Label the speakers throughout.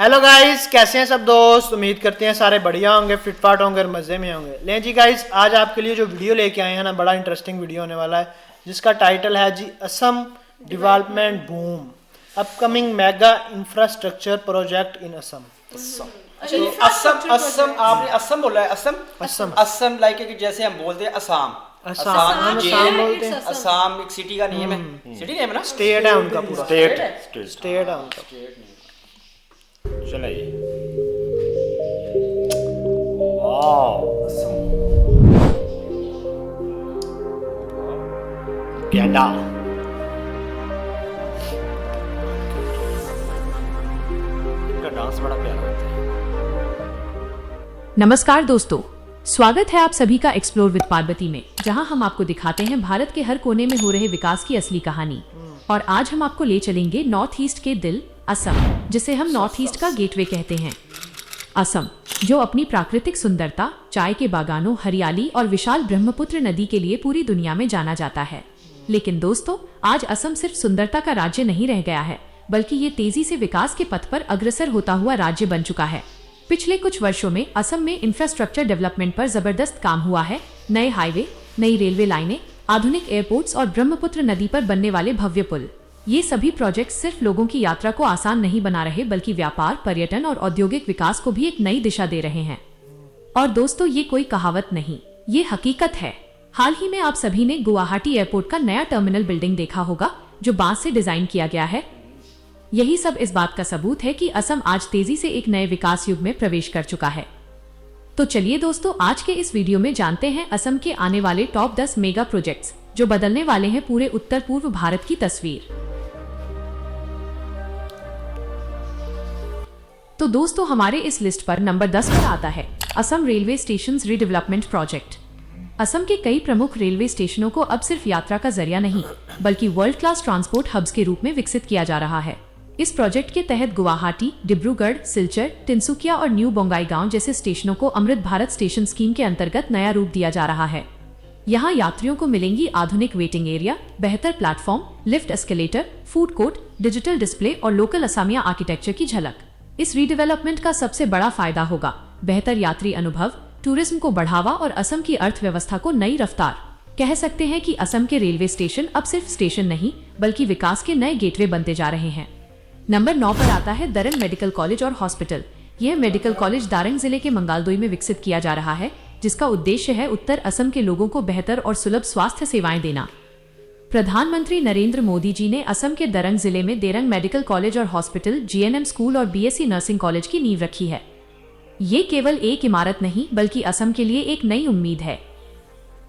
Speaker 1: Hello guys, कैसे हैं सब दोस्त। उम्मीद करते हैं सारे बढ़िया होंगे, फिटफाट होंगे और मज़े में होंगे। लें जी गाइस, आज आपके लिए जो वीडियो लेके आए हैं ना, बड़ा इंटरेस्टिंग वीडियो होने वाला है, जिसका टाइटल है जी Assam development boom, upcoming mega infrastructure project in Assam.
Speaker 2: Assam Assam आपने असम बोला है। असम
Speaker 1: असम
Speaker 2: असम लाइक जैसे हम बोलते हैं असम
Speaker 1: असम असम बोलते हैं।
Speaker 2: असम एक सिटी का नेम है। सिटी नेम है ना,
Speaker 1: स्टेट है उनका पूरा, स्टेट है उनका।
Speaker 3: चलिए, वाह, कैंडा का डांस बड़ा प्यारा होता है।
Speaker 4: नमस्कार दोस्तों, स्वागत है आप सभी का एक्सप्लोर विद पार्वती में, जहां हम आपको दिखाते हैं भारत के हर कोने में हो रहे विकास की असली कहानी। और आज हम आपको ले चलेंगे नॉर्थ ईस्ट के दिल असम, जिसे हम नॉर्थ ईस्ट का गेटवे कहते हैं। असम, जो अपनी प्राकृतिक सुंदरता, चाय के बागानों, हरियाली और विशाल ब्रह्मपुत्र नदी के लिए पूरी दुनिया में जाना जाता है। लेकिन दोस्तों, आज असम सिर्फ सुंदरता का राज्य नहीं रह गया है, बल्कि ये तेजी से विकास के पथ पर अग्रसर होता हुआ राज्य बन चुका है। पिछले कुछ वर्षों में असम में इंफ्रास्ट्रक्चर डेवलपमेंट पर जबरदस्त काम हुआ है। नए हाईवे, नई रेलवे लाइनें, आधुनिक एयरपोर्ट्स और ब्रह्मपुत्र नदी पर बनने वाले भव्य पुल, ये सभी प्रोजेक्ट सिर्फ लोगों की यात्रा को आसान नहीं बना रहे, बल्कि व्यापार, पर्यटन और औद्योगिक विकास को भी एक नई दिशा दे रहे हैं। और दोस्तों, ये कोई कहावत नहीं, ये हकीकत है। हाल ही में आप सभी ने गुवाहाटी एयरपोर्ट का नया टर्मिनल बिल्डिंग देखा होगा, जो बांस से डिजाइन किया गया है। यही सब इस बात का सबूत है कि असम आज तेजी से एक नए विकास युग में प्रवेश कर चुका है। तो चलिए दोस्तों, आज के इस वीडियो में जानते हैं असम के आने वाले टॉप 10 मेगा प्रोजेक्ट्स, जो बदलने वाले हैं पूरे उत्तर पूर्व भारत की तस्वीर। तो दोस्तों, हमारे इस लिस्ट पर नंबर 10 पर आता है Assam railway station redevelopment project. Assam के कई प्रमुख रेलवे स्टेशनों को अब सिर्फ यात्रा का जरिया नहीं, बल्कि वर्ल्ड क्लास ट्रांसपोर्ट हब्स के रूप में विकसित किया जा रहा है। इस प्रोजेक्ट के तहत गुवाहाटी, डिब्रूगढ़, सिलचर, तिनसुकिया और न्यू बोंगाईगांव जैसे स्टेशनों को अमृत भारत स्टेशन स्कीम के अंतर्गत नया रूप दिया जा रहा है। यहाँ यात्रियों को मिलेंगी आधुनिक वेटिंग एरिया, बेहतर platform, lift, escalator, food court, digital display और लोकल असमिया आर्किटेक्चर की झलक। इस रीडेवलपमेंट का सबसे बड़ा फायदा होगा बेहतर यात्री अनुभव, टूरिज्म को बढ़ावा और असम की अर्थव्यवस्था को नई रफ्तार। कह सकते हैं कि असम के रेलवे स्टेशन अब सिर्फ स्टेशन नहीं, बल्कि विकास के नए गेटवे बनते जा रहे हैं। नंबर 9 पर आता है दरंग मेडिकल कॉलेज और हॉस्पिटल। यह मेडिकल कॉलेज दारंग जिले के मंगालदोई में विकसित किया जा रहा है, जिसका उद्देश्य है उत्तर असम के लोगों को बेहतर और सुलभ स्वास्थ्य सेवाएं देना। प्रधानमंत्री नरेंद्र मोदी जी ने असम के दरंग जिले में देरंग मेडिकल कॉलेज और हॉस्पिटल, जीएनएम स्कूल और बीएससी नर्सिंग कॉलेज की नींव रखी है। ये केवल एक इमारत नहीं, बल्कि असम के लिए एक नई उम्मीद है।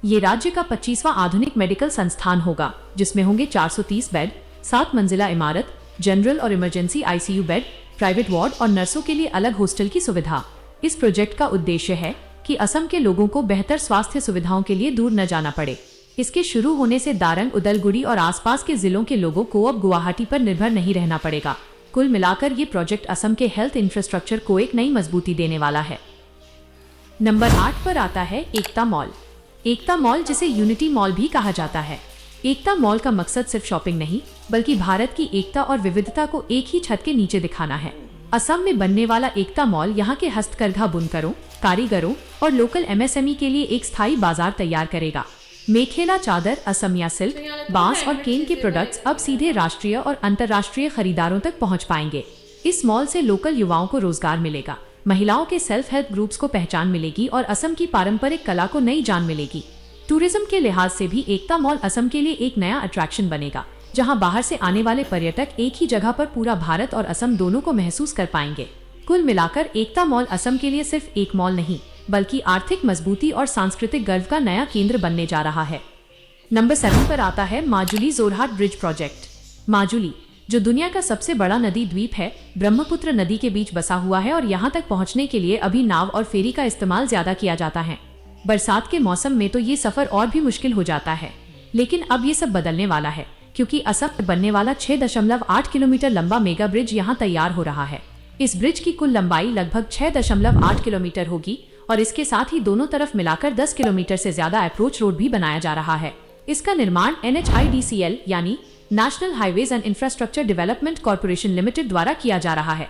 Speaker 4: ये राज्य का 25वां आधुनिक मेडिकल संस्थान होगा, जिसमें होंगे 430 बेड, 7 मंजिला इमारत, जनरल और emergency ICU bed, private ward और नर्सों के लिए अलग हॉस्टल की सुविधा। इस प्रोजेक्ट का उद्देश्य है कि असम के लोगों को बेहतर स्वास्थ्य सुविधाओं के लिए दूर न जाना पड़े। इसके शुरू होने से दारंग, उदलगुड़ी और आसपास के जिलों के लोगों को अब गुवाहाटी पर निर्भर नहीं रहना पड़ेगा। कुल मिलाकर ये प्रोजेक्ट असम के हेल्थ इंफ्रास्ट्रक्चर को एक नई मजबूती देने वाला है। नंबर 8 पर आता है एकता मॉल। एकता मॉल, जिसे यूनिटी मॉल भी कहा जाता है। एकता मॉल का मकसद सिर्फ शॉपिंग नहीं, बल्कि भारत की एकता और विविधता को एक ही छत के नीचे दिखाना है। असम में बनने वाला एकता मॉल यहाँ के हस्तकरघा बुनकरों, कारीगरों और लोकल एमएसएमई के लिए एक स्थायी बाजार तैयार करेगा। मेखेला चादर, असमिया सिल्क, बांस और केन के प्रोडक्ट्स अब सीधे राष्ट्रीय और अंतर्राष्ट्रीय खरीदारों तक पहुंच पाएंगे। इस मॉल से लोकल युवाओं को रोजगार मिलेगा, महिलाओं के सेल्फ हेल्प ग्रुप्स को पहचान मिलेगी और असम की पारंपरिक कला को नई जान मिलेगी। टूरिज्म के लिहाज से भी एकता मॉल असम के लिए एक नया अट्रैक्शन बनेगा, जहां बाहर से आने वाले पर्यटक एक ही जगह पर पूरा भारत और असम दोनों को महसूस कर पाएंगे। कुल मिलाकर एकता मॉल असम के लिए सिर्फ एक मॉल नहीं, बल्कि आर्थिक मजबूती और सांस्कृतिक गर्व का नया केंद्र बनने जा रहा है। नंबर 7 पर आता है माजुली जोरहाट ब्रिज प्रोजेक्ट। माजुली, जो दुनिया का सबसे बड़ा नदी द्वीप है, ब्रह्मपुत्र नदी के बीच बसा हुआ है और यहाँ तक पहुँचने के लिए अभी नाव और फेरी का इस्तेमाल ज्यादा किया जाता है। बरसात के मौसम में तो ये सफर और भी मुश्किल हो जाता है, लेकिन अब ये सब बदलने वाला है, क्योंकि असम में बनने वाला 6.8 किलोमीटर लंबा मेगा ब्रिज यहाँ तैयार हो रहा है। इस ब्रिज की कुल लंबाई लगभग 6.8 किलोमीटर होगी और इसके साथ ही दोनों तरफ मिलाकर 10 किलोमीटर से ज्यादा अप्रोच रोड भी बनाया जा रहा है। इसका निर्माण NHIDCL यानी national highways and infrastructure development corporation limited द्वारा किया जा रहा है।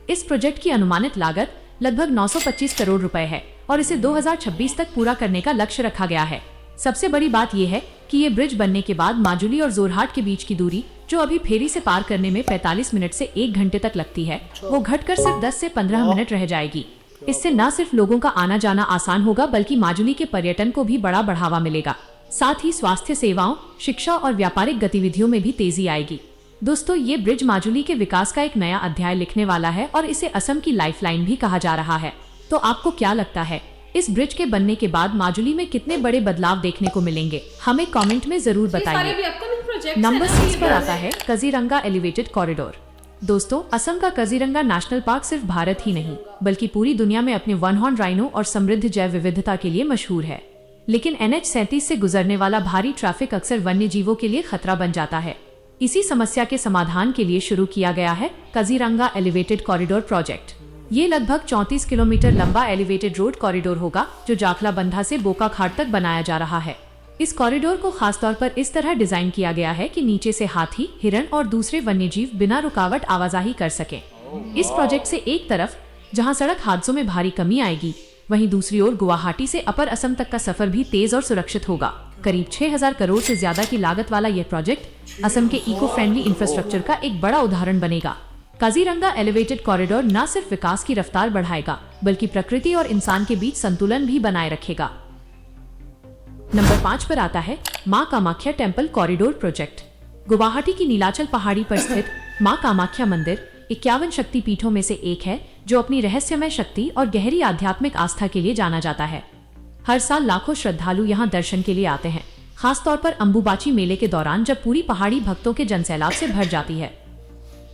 Speaker 4: इस प्रोजेक्ट की अनुमानित लागत लगभग 925 करोड़ रुपए है और इसे 2026 तक पूरा करने का लक्ष्य रखा गया है। सबसे बड़ी बात यह है कि ये ब्रिज बनने के बाद माजुली और जोरहाट के बीच की दूरी, जो अभी फेरी से पार करने में 45 मिनट से 1 घंटे तक लगती है, वो घटकर सिर्फ 10 से 15 मिनट रह जाएगी। इससे न सिर्फ लोगों का आना जाना आसान होगा, बल्कि माजुली के पर्यटन को भी बड़ा बढ़ावा मिलेगा। साथ ही स्वास्थ्य सेवाओं, शिक्षा और व्यापारिक गतिविधियों में भी तेजी आएगी। दोस्तों, ये ब्रिज माजुली के विकास का एक नया अध्याय लिखने वाला है और इसे असम की लाइफलाइन भी कहा जा रहा है। तो आपको क्या लगता है, इस ब्रिज के बनने के बाद माजुली में कितने बड़े बदलाव देखने को मिलेंगे? हमें कमेंट में जरूर बताइए। नंबर 6 पर आता है काजीरंगा एलिवेटेड कॉरिडोर। दोस्तों, असम का काजीरंगा नेशनल पार्क सिर्फ भारत ही नहीं, बल्कि पूरी दुनिया में अपने वन हॉर्न राइनो और समृद्ध जैव विविधता के लिए मशहूर है। लेकिन NH-37 से गुजरने वाला भारी ट्रैफिक अक्सर वन्य जीवों के लिए खतरा बन जाता है। इसी समस्या के समाधान के लिए शुरू किया गया है काजीरंगा एलिवेटेड कॉरिडोर प्रोजेक्ट। ये लगभग 34 किलोमीटर लंबा एलिवेटेड रोड कॉरिडोर होगा, जो जाखला बंधा से बोकाखाट तक बनाया जा रहा है। इस कॉरिडोर को खासतौर पर इस तरह डिजाइन किया गया है कि नीचे से हाथी, हिरण और दूसरे वन्यजीव बिना रुकावट आवाजाही कर सकें। इस प्रोजेक्ट से एक तरफ जहां सड़क हादसों में भारी कमी आएगी, वहीं दूसरी ओर गुवाहाटी से अपर असम तक का सफर भी तेज और सुरक्षित होगा। करीब 6000 करोड़ से ज्यादा की लागत वाला यह प्रोजेक्ट असम के इको फ्रेंडली इंफ्रास्ट्रक्चर का एक बड़ा उदाहरण बनेगा। काजीरंगा एलिवेटेड कॉरिडोर न सिर्फ विकास की रफ्तार बढ़ाएगा, बल्कि प्रकृति और इंसान के बीच संतुलन भी बनाए रखेगा। नंबर 5 पर आता है मां Kamakhya temple corridor project. Guwahati की नीलाचल पहाड़ी पर स्थित मां कामाख्या मंदिर 51 शक्ति पीठों में से एक है, जो अपनी रहस्यमय शक्ति और गहरी आध्यात्मिक आस्था के लिए जाना जाता है। हर साल लाखों श्रद्धालु यहाँ दर्शन के लिए आते हैं, खासतौर पर अंबुबाची मेले के दौरान, जब पूरी पहाड़ी भक्तों के जनसैलाब से भर जाती है।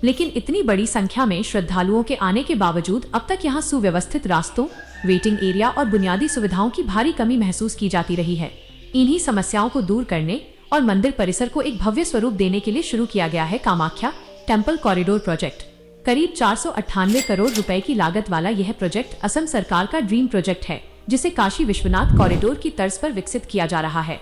Speaker 4: लेकिन इतनी बड़ी संख्या में श्रद्धालुओं के आने के बावजूद अब तक यहाँ सुव्यवस्थित रास्तों, वेटिंग एरिया और बुनियादी सुविधाओं की भारी कमी महसूस की जाती रही है। इन्हीं समस्याओं को दूर करने और मंदिर परिसर को एक भव्य स्वरूप देने के लिए शुरू किया गया है कामाख्या टेम्पल कॉरिडोर प्रोजेक्ट। करीब 498 करोड़ रुपए की लागत वाला यह प्रोजेक्ट असम सरकार का ड्रीम प्रोजेक्ट है, जिसे काशी विश्वनाथ कॉरिडोर की तर्ज पर विकसित किया जा रहा है।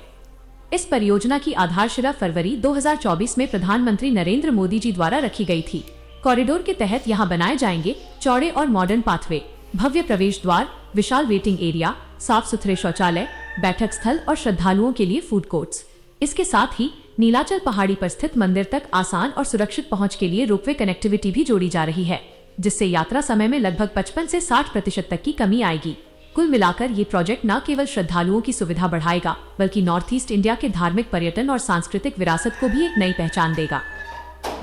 Speaker 4: इस परियोजना की आधारशिला फरवरी 2024 में प्रधानमंत्री नरेंद्र मोदी जी द्वारा रखी गई थी। कॉरिडोर के तहत यहाँ बनाए जाएंगे चौड़े और मॉडर्न पाथवे, भव्य प्रवेश द्वार, विशाल वेटिंग एरिया, साफ सुथरे शौचालय, बैठक स्थल और श्रद्धालुओं के लिए फूड कोर्ट्स। इसके साथ ही नीलाचल पहाड़ी पर स्थित मंदिर तक आसान और सुरक्षित पहुंच के लिए रोपवे कनेक्टिविटी भी जोड़ी जा रही है, जिससे यात्रा समय में लगभग 55 से 60% तक की कमी आएगी। कुल मिलाकर ये प्रोजेक्ट न केवल श्रद्धालुओं की सुविधा बढ़ाएगा, बल्कि नॉर्थ ईस्ट इंडिया के धार्मिक पर्यटन और सांस्कृतिक विरासत को भी एक नई पहचान देगा।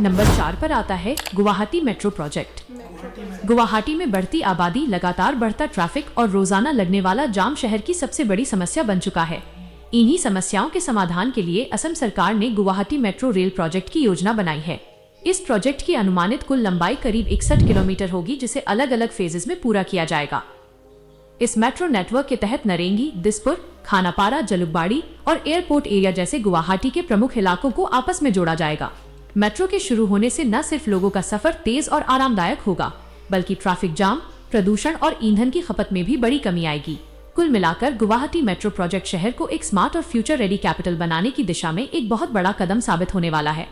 Speaker 4: नंबर 4 पर आता है गुवाहाटी मेट्रो प्रोजेक्ट। गुवाहाटी में बढ़ती आबादी, लगातार बढ़ता ट्रैफिक और रोजाना लगने वाला जाम शहर की सबसे बड़ी समस्या बन चुका है। इन्हीं समस्याओं के समाधान के लिए असम सरकार ने गुवाहाटी मेट्रो रेल प्रोजेक्ट की योजना बनाई है। इस प्रोजेक्ट की अनुमानित कुल लंबाई करीब 61 किलोमीटर होगी, जिसे अलग अलग फेजेस में पूरा किया जाएगा। इस मेट्रो नेटवर्क के तहत नरेंगी, दिसपुर, खानापारा, जलुकबाड़ी और एयरपोर्ट एरिया जैसे गुवाहाटी के प्रमुख इलाकों को आपस में जोड़ा जाएगा। मेट्रो के शुरू होने से न सिर्फ लोगों का सफर तेज और आरामदायक होगा, बल्कि ट्रैफिक जाम, प्रदूषण और ईंधन की खपत में भी बड़ी कमी आएगी। कुल मिलाकर गुवाहाटी मेट्रो प्रोजेक्ट शहर को एक स्मार्ट और फ्यूचर रेडी कैपिटल बनाने की दिशा में एक बहुत बड़ा कदम साबित होने वाला है।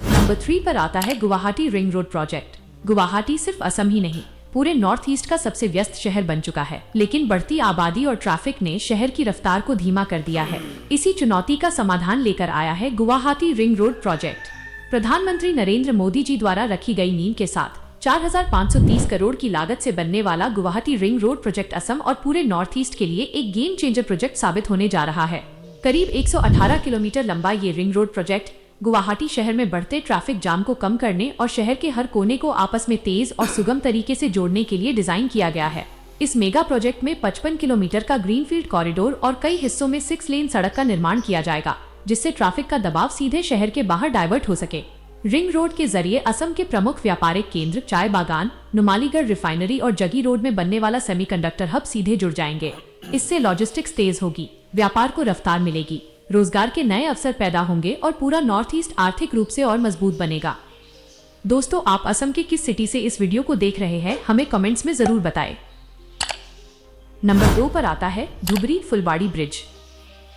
Speaker 4: नंबर 3 पर आता है Guwahati ring road project. Guwahati सिर्फ असम ही नहीं, पूरे नॉर्थ ईस्ट का सबसे व्यस्त शहर बन चुका है, लेकिन बढ़ती आबादी और ट्रैफिक ने शहर की रफ्तार को धीमा कर दिया है। इसी चुनौती का समाधान लेकर आया है गुवाहाटी रिंग रोड प्रोजेक्ट। प्रधानमंत्री नरेंद्र मोदी जी द्वारा रखी गई नींव के साथ 4530 करोड़ की लागत से बनने वाला Guwahati ring road project Assam और पूरे नॉर्थ ईस्ट के लिए एक गेम चेंजर प्रोजेक्ट साबित होने जा रहा है। करीब 118 किलोमीटर लंबा ये रिंग रोड प्रोजेक्ट गुवाहाटी शहर में बढ़ते ट्रैफिक जाम को कम करने और शहर के हर कोने को आपस में तेज और सुगम तरीके से जोड़ने के लिए डिजाइन किया गया है। इस मेगा प्रोजेक्ट में 55 किलोमीटर का ग्रीनफील्ड कॉरिडोर और कई हिस्सों में 6 लेन सड़क का निर्माण किया जाएगा, जिससे ट्रैफिक का दबाव सीधे शहर के बाहर डाइवर्ट हो सके। रिंग रोड के जरिए असम के प्रमुख व्यापारिक केंद्र चाय बागान, नुमालीगढ़ रिफाइनरी और जगी रोड में बनने वाला सेमीकंडक्टर हब सीधे जुड़ जाएंगे। इससे लॉजिस्टिक्स तेज होगी, व्यापार को रफ्तार मिलेगी, रोजगार के नए अवसर पैदा होंगे और पूरा नॉर्थ ईस्ट आर्थिक रूप से और मजबूत बनेगा। दोस्तों, आप असम के किस सिटी से इस वीडियो को देख रहे हैं, हमें कमेंट्स में जरूर बताएं। नंबर 2 पर आता है धुबरी फुलबाड़ी ब्रिज।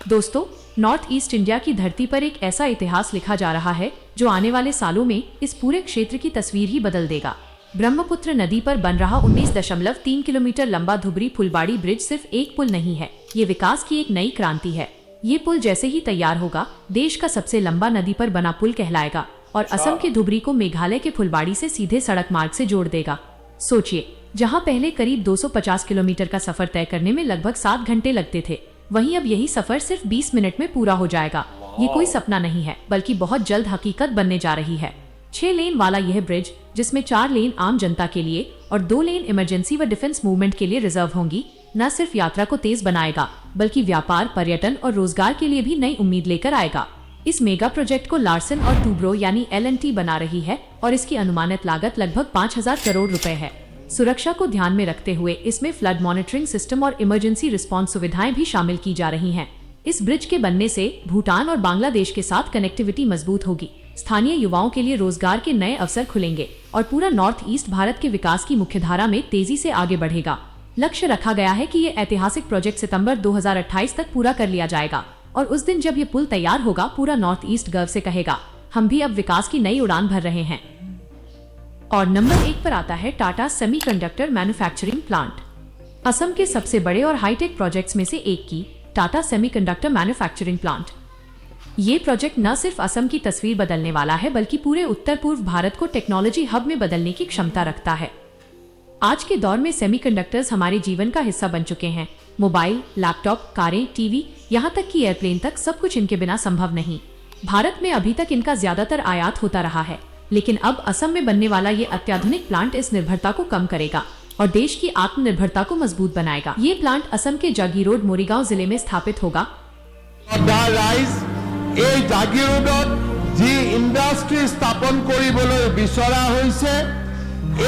Speaker 4: दोस्तों, नॉर्थ ईस्ट इंडिया की धरती पर एक ऐसा इतिहास लिखा जा रहा है जो आने वाले सालों में इस पूरे क्षेत्र की तस्वीर ही बदल देगा। ब्रह्मपुत्र नदी पर बन रहा 19.3 किलोमीटर लंबा धुबरी फुलबाड़ी ब्रिज सिर्फ एक पुल नहीं है, ये विकास की एक नई क्रांति है। ये पुल जैसे ही तैयार होगा, देश का सबसे लंबा नदी पर बना पुल कहलाएगा और असम के धुबरी को मेघालय के फुलबाड़ी से सीधे सड़क मार्ग से जोड़ देगा। सोचिए, जहां पहले करीब 250 किलोमीटर का सफर तय करने में लगभग 7 घंटे लगते थे, वहीं अब यही सफर सिर्फ 20 मिनट में पूरा हो जाएगा। ये कोई सपना नहीं है, बल्कि बहुत जल्द हकीकत बनने जा रही है। 6 लेन वाला यह ब्रिज, जिसमें 4 लेन आम जनता के लिए और 2 लेन इमरजेंसी व डिफेंस मूवमेंट के लिए रिजर्व होंगी, न सिर्फ यात्रा को तेज बनाएगा, बल्कि व्यापार, पर्यटन और रोजगार के लिए भी नई उम्मीद लेकर आएगा। इस मेगा प्रोजेक्ट को लार्सन और टूब्रो यानी L&T बना रही है और इसकी अनुमानित लागत लगभग 5,000 करोड़ रुपए है। सुरक्षा को ध्यान में रखते हुए इसमें फ्लड मॉनिटरिंग सिस्टम और इमरजेंसी रिस्पांस सुविधाएं भी शामिल की जा रही हैं। इस ब्रिज के बनने से भूटान और बांग्लादेश के साथ कनेक्टिविटी मजबूत होगी, स्थानीय युवाओं के लिए रोजगार के नए अवसर खुलेंगे और पूरा नॉर्थ ईस्ट भारत के विकास की मुख्यधारा में तेजी से आगे बढ़ेगा। लक्ष्य रखा गया है कि ये ऐतिहासिक प्रोजेक्ट सितंबर 2028 तक पूरा कर लिया जाएगा और उस दिन जब ये पुल तैयार होगा, पूरा नॉर्थ ईस्ट गर्व से कहेगा, हम भी अब विकास की नई उड़ान भर रहे हैं। और नंबर 1 पर आता है Tata semiconductor manufacturing plant. Assam के सबसे बड़े और हाईटेक प्रोजेक्ट्स में से एक की टाटा सेमीकंडक्टर मैन्युफैक्चरिंग प्लांट। ये प्रोजेक्ट न सिर्फ असम की तस्वीर बदलने वाला है, बल्कि पूरे उत्तर पूर्व भारत को टेक्नोलॉजी हब में बदलने की क्षमता रखता है। आज के दौर में सेमीकंडक्टर्स हमारे जीवन का हिस्सा बन चुके हैं। मोबाइल, लैपटॉप, कारें, टीवी, यहाँ तक कि एयरप्लेन तक, सब कुछ इनके बिना संभव नहीं। भारत में अभी तक इनका ज्यादातर आयात होता रहा है, लेकिन अब असम में बनने वाला ये अत्याधुनिक प्लांट इस निर्भरता को कम करेगा और देश की आत्मनिर्भरता को मजबूत बनाएगा। ये प्लांट असम के जागीरोड मोरीगांव जिले में स्थापित होगा।
Speaker 5: জাগিৰোডত যি ইণ্ডাষ্ট্ৰি স্থাপন কৰিবলৈ বিচৰা হৈছে,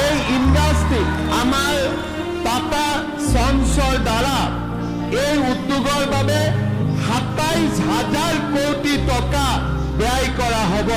Speaker 5: এই ইণ্ডাষ্ট্ৰি আমাৰ টাটা সন্সৰ দ্বাৰা এই উদ্যোগৰ বাবে 27,000 কোটি টকা ব্যয় কৰা হ'ব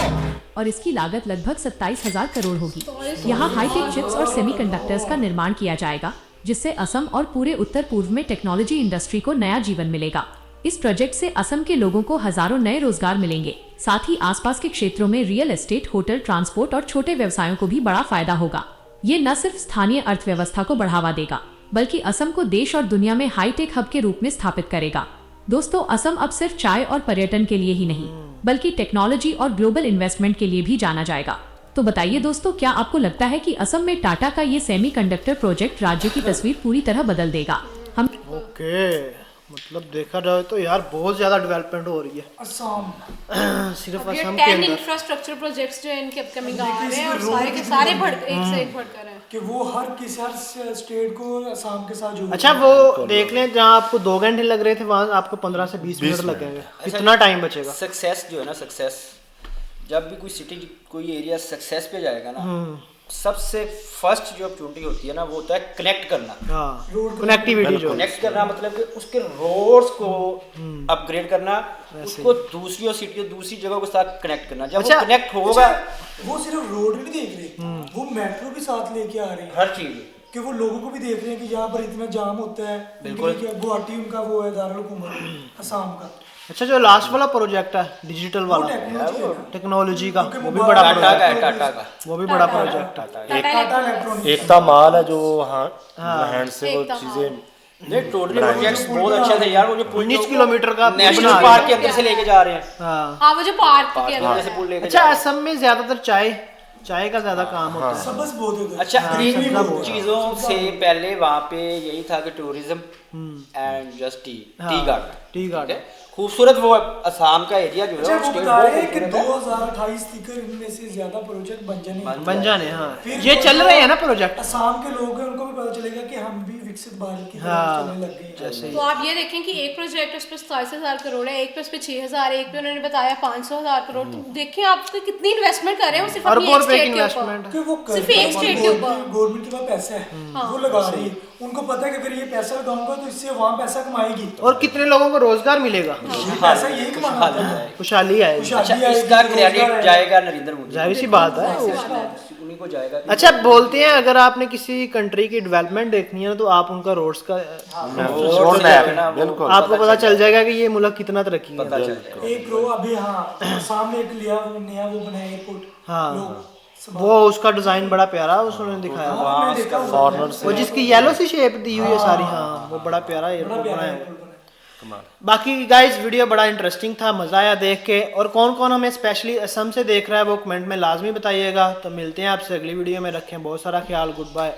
Speaker 4: और इसकी लागत लगभग 27,000 करोड़ होगी। यहाँ हाईटेक चिप्स और सेमीकंडक्टर्स का निर्माण किया जाएगा, जिससे असम और पूरे उत्तर पूर्व में टेक्नोलॉजी इंडस्ट्री को नया जीवन मिलेगा। इस प्रोजेक्ट से असम के लोगों को हजारों नए रोजगार मिलेंगे, साथ ही आसपास के क्षेत्रों में रियल एस्टेट, होटल, ट्रांसपोर्ट और छोटे व्यवसायों को भी बड़ा फायदा होगा। ये न सिर्फ स्थानीय अर्थव्यवस्था को बढ़ावा देगा, बल्कि असम को देश और दुनिया में हाईटेक हब के रूप में स्थापित करेगा। दोस्तों, असम अब सिर्फ चाय और पर्यटन के लिए ही नहीं, बल्कि टेक्नोलॉजी और ग्लोबल इन्वेस्टमेंट के लिए भी जाना जाएगा। तो बताइए दोस्तों, क्या आपको लगता है कि असम में टाटा का ये सेमीकंडक्टर प्रोजेक्ट राज्य की तस्वीर पूरी तरह बदल देगा? हम
Speaker 1: ओके, मतलब देखा जाए तो यार बहुत ज्यादा डेवलपमेंट हो रही है
Speaker 2: असम
Speaker 1: सिर्फ
Speaker 6: ये
Speaker 1: असम
Speaker 6: 10
Speaker 1: के अंदर।
Speaker 6: इंफ्रास्ट्रक्चर प्रोजेक्ट्स जो इनके अपकमिंग आ रहे हैं और सारे के सारे एक से एक बढ़कर हैं
Speaker 2: कि वो हर स्टेट को असम के साथ जोड़।
Speaker 1: अच्छा, वो देख लें, जहाँ आपको 2 घंटे लग रहे थे, वहाँ आपको 15 से 20 मिनट लगेंगे। कितना टाइम बचेगा?
Speaker 7: सक्सेस जो है ना, सक्सेस जब भी कोई सिटी, कोई एरिया सक्सेस पे जाएगा ना, सबसे फर्स्ट जो अपॉर्चुनिटी होती है ना, वो होता है कनेक्ट करना।
Speaker 1: हाँ, कनेक्टिविटी जो
Speaker 7: कनेक्ट करना मतलब कि उसके रोड्स को अपग्रेड करना, उसको दूसरी और सिटी, दूसरी जगहों के साथ कनेक्ट करना। जब वो कनेक्ट होगा,
Speaker 2: वो सिर्फ रोड नहीं देख रहे, वो मेट्रो भी साथ लेके आ रहे हैं,
Speaker 7: हर चीज
Speaker 2: कि वो लोगों को भी देख रहे हैं कि यहाँ पर इतना जाम होता है।
Speaker 7: बिल्कुल।
Speaker 2: गुवाहाटी उनका वो है दारुल हुकूमत असम का।
Speaker 1: अच्छा, जो लास्ट वाला प्रोजेक्ट है डिजिटल वाला, टेक्नोलॉजी का, वो भी बड़ा
Speaker 7: टाटा का है,
Speaker 1: प्रोजेक्ट,
Speaker 7: टाटा का
Speaker 1: वो भी बड़ा प्रोजेक्ट है।
Speaker 2: टाटा इलेक्ट्रॉनिक्स
Speaker 3: एकता माल है जो हैंड से वो
Speaker 6: एकता
Speaker 3: चीजें
Speaker 7: ये टोटली प्रोजेक्ट्स बहुत अच्छे थे यार। वो जो
Speaker 1: 19 किलोमीटर का
Speaker 7: नेशनल
Speaker 1: बना
Speaker 7: पार्क
Speaker 1: रहे
Speaker 7: के अंदर से लेके जा रहे हैं,
Speaker 1: हाँ।
Speaker 6: हाँ, वो जो पार्क के
Speaker 7: अंदर
Speaker 6: अंदर
Speaker 7: से पुल लेके
Speaker 1: अच्छा,
Speaker 7: जा रहे हैं।
Speaker 1: असम में ज्यादातर चाय का ज्यादा काम होता है।
Speaker 2: सबस बहुत होता है।
Speaker 7: अच्छा, इन
Speaker 1: सबका बहुत
Speaker 7: चीजों से पहले वहाँ पे यही था कि tourism and just tea garden.
Speaker 1: Tea garden
Speaker 7: खूबसूरत वो असम का एरिया जो
Speaker 2: अच्छा,
Speaker 7: है,
Speaker 2: वो
Speaker 7: स्टेट
Speaker 2: बता रहे हैं कि
Speaker 7: बहुत खूबसूरत है।
Speaker 2: 2028 तक इनमें से ज्यादा प्रोजेक्ट बन जाने
Speaker 1: बन जाने। हाँ,
Speaker 2: फिर
Speaker 1: ये चल रहे हैं ना प्रोजेक्ट।
Speaker 2: असम के लोग हैं, उनको भी पता चलेगा कि हम भी विकसित भारत की तरफ
Speaker 1: हाँ,
Speaker 2: चलने लग गए हैं।
Speaker 6: तो आप ये देखें कि एक प्रोजेक्ट उस पर 27,000 करोड़ है, एक पे उस पे 6,000, एक पे उन्होंने बताया 500,000 करोड़। तो देखें आप कितनी इन्वेस्टमेंट कर रहे हैं, वो सिर्फ अपनी एक
Speaker 1: अरबों रुपए की
Speaker 6: स्टेट के ऊपर।
Speaker 1: इन्वेस्टमेंट।
Speaker 2: कि वो
Speaker 6: सिर्फ एक स्टेट के ऊपर।
Speaker 2: गवर्नमेंट के पास पैसा है, वो लगा रही है। उनको पता है कि अगर ये पैसा लगाऊंगा तो इससे वहाँ पैसा कमाएगी,
Speaker 1: और कितने लोगों को रोजगार मिलेगा,
Speaker 2: ये पैसा यही कमाना होता है।
Speaker 1: खुशहाली आएगी।
Speaker 7: अच्छा, इसका क्रेडिट जाएगा नरेंद्र मोदी,
Speaker 1: जाहिर सी बात है।
Speaker 7: उन्हीं को जाएगा।
Speaker 1: अच्छा, बोलते हैं अगर आपने किसी कंट्री की डेवलपमेंट देखनी है तो आप उनका रोड्स का
Speaker 7: रोड से जाएगा ना,
Speaker 3: बिल्कुल।
Speaker 1: आपको पता चल जाएगा कि ये मुल्क कितना तरक्की
Speaker 7: पता
Speaker 1: है।
Speaker 7: चल जाएगा।
Speaker 2: एक रो अभी हाँ सामने एक लिया नया वो बनाया एयरपोर्ट।
Speaker 1: हाँ।
Speaker 2: लोग
Speaker 1: वो उसका डिजाइन बड़ा प्यारा उसने दिखाया
Speaker 2: मैंने देखा हुआ है।
Speaker 3: कॉर्नर से
Speaker 1: वो जिसकी येलो सी शेप दी हुई है सारी, हाँ वो बड़ा प्यारा एयरपोर्ट
Speaker 2: बड़ा प्यारा
Speaker 1: बनाया
Speaker 2: airport बना है।
Speaker 1: बाकी गाइस वीडियो बड़ा इंटरेस्टिंग था, मज़ा आया देख के। और कौन कौन हमें स्पेशली असम से देख रहा है वो कमेंट में लाजमी बताइएगा। तो मिलते हैं आपसे अगली वीडियो में, रखें बहुत सारा ख्याल, गुड बाय।